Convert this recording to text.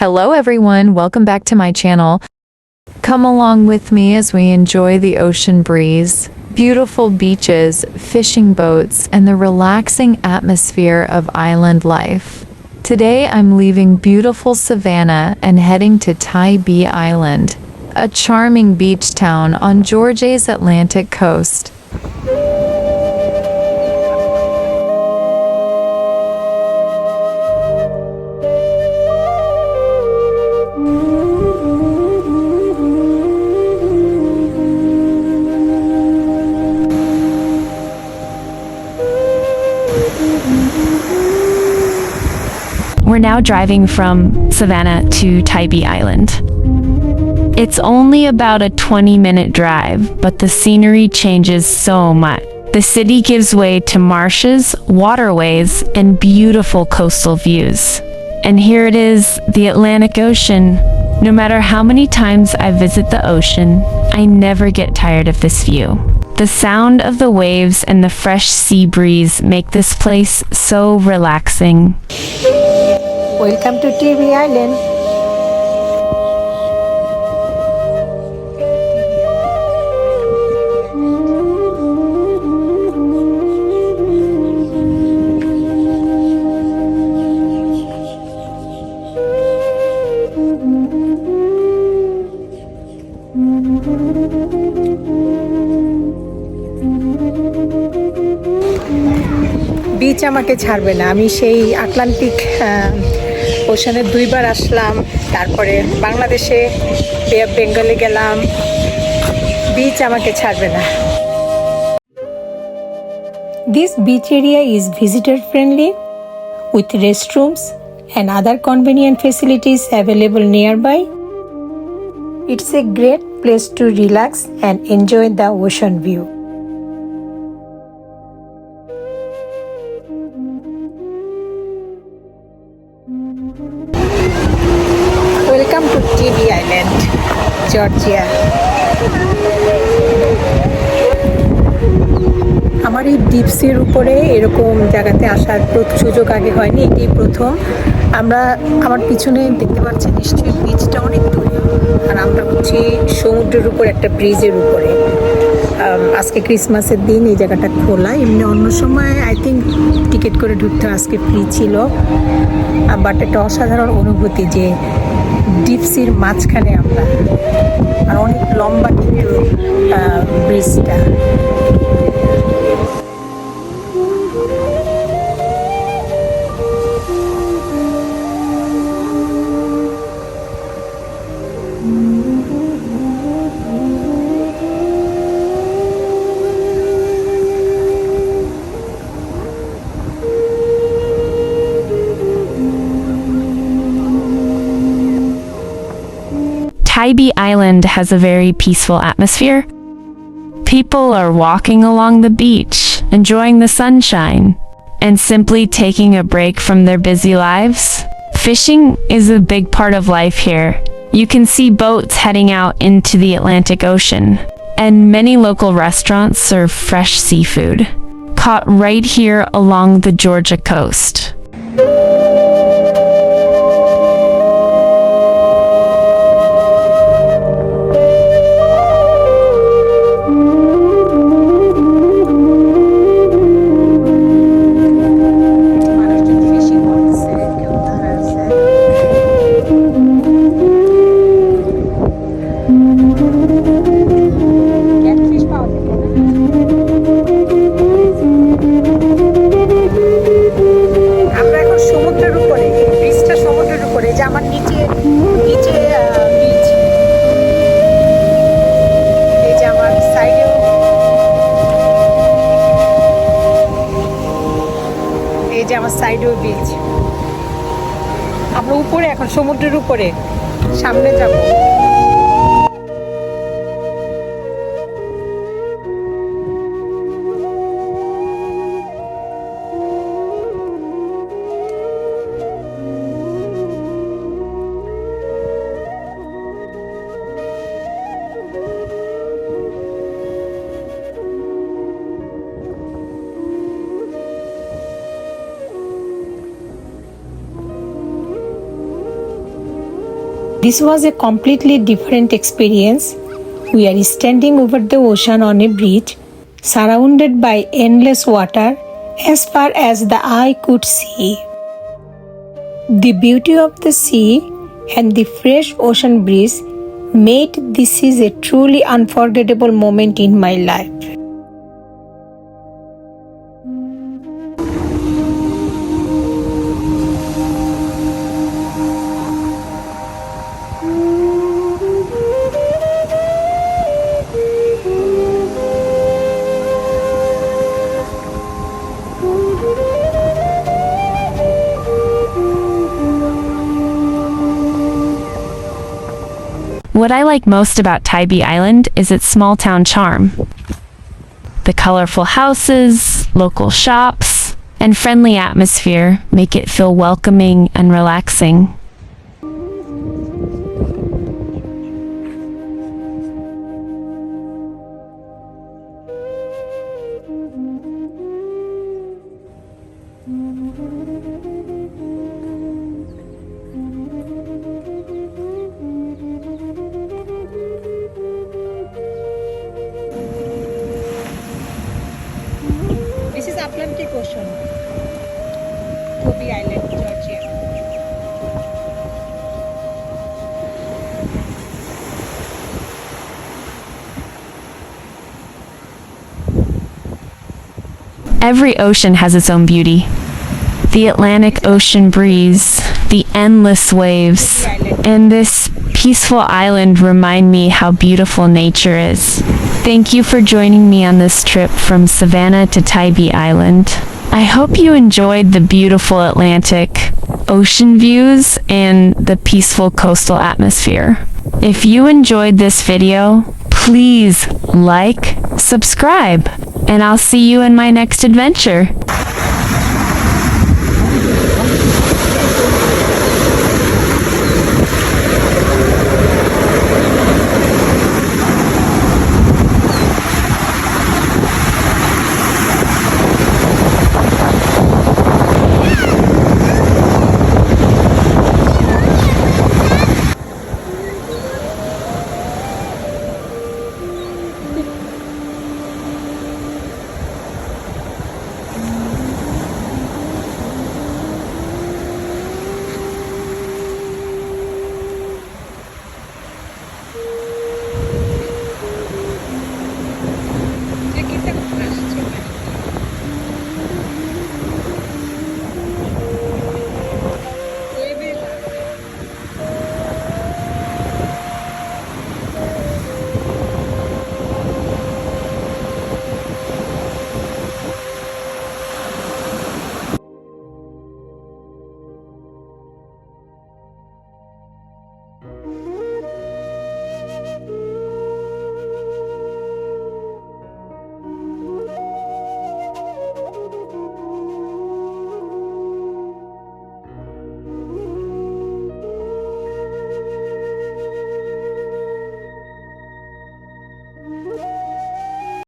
Hello everyone, welcome back to my channel. Come along with me as we enjoy the ocean breeze, beautiful beaches, fishing boats, and the relaxing atmosphere of island life. Today I'm leaving beautiful Savannah and heading to Tybee Island, a charming beach town on Georgia's Atlantic coast. We're now driving from Savannah to Tybee Island. It's only about a 20-minute drive, but the scenery changes so much. The city gives way to marshes, waterways, and beautiful coastal views. And here it is, the Atlantic Ocean. No matter how many times I visit the ocean, I never get tired of this view. The sound of the waves and the fresh sea breeze make this place so relaxing. Welcome to Tybee Island. Beach আমাকে ছাড়বে না। আমি সেই Atlantic Oshane দুইবার আসলাম, তারপরে বাংলাদেশে বে of বেঙ্গলে গেলাম। বিচ আমাকে ছাড়বে না। This beach area is visitor friendly with restrooms and other convenient facilities available nearby. It's a great place to relax and enjoy the ocean view. Welcome to Tybee Island, Georgia. আমার এই ডিপসির উপরে এরকম জায়গাতে আসার সুযোগ আগে হয়নি, এটাই প্রথম। আমার পিছনে দেখতে পাচ্ছি নিশ্চয়ই বিচটা অনেক দূরে, আর আমরা হচ্ছি সমুদ্রের উপর একটা ব্রিজের উপরে। আজকে ক্রিসমাসের দিন এই জায়গাটা খোলা, এমনি অন্য সময় আই থিঙ্ক টিকিট করে ঢুকতে, আজকে ফ্রি ছিল। বাট একটা অসাধারণ অনুভূতি যে ডিপসির মাঝখানে আমরা, আর অনেক লম্বা কিন্তু ব্রিজটা। Tybee Island has a very peaceful atmosphere. People are walking along the beach, enjoying the sunshine, and simply taking a break from their busy lives. Fishing is a big part of life here. You can see boats heading out into the Atlantic Ocean, and many local restaurants serve fresh seafood, caught right here along the Georgia coast. আমার সাইডেও beach, আমরা উপরে এখন সমুদ্রের উপরে সামনে যাব। This was a completely different experience. We are standing over the ocean on a bridge, surrounded by endless water as far as the eye could see. The beauty of the sea and the fresh ocean breeze made this is a truly unforgettable moment in my life. What I like most about Tybee Island is its small town charm. The colorful houses, local shops, and friendly atmosphere make it feel welcoming and relaxing. This is Atlantic Ocean, Tybee Island, Georgia. Every ocean has its own beauty. The Atlantic Ocean breeze, the endless waves, and this peaceful island remind me how beautiful nature is. Thank you for joining me on this trip from Savannah to Tybee Island. I hope you enjoyed the beautiful Atlantic ocean views and the peaceful coastal atmosphere. If you enjoyed this video, please like, subscribe, and I'll see you in my next adventure.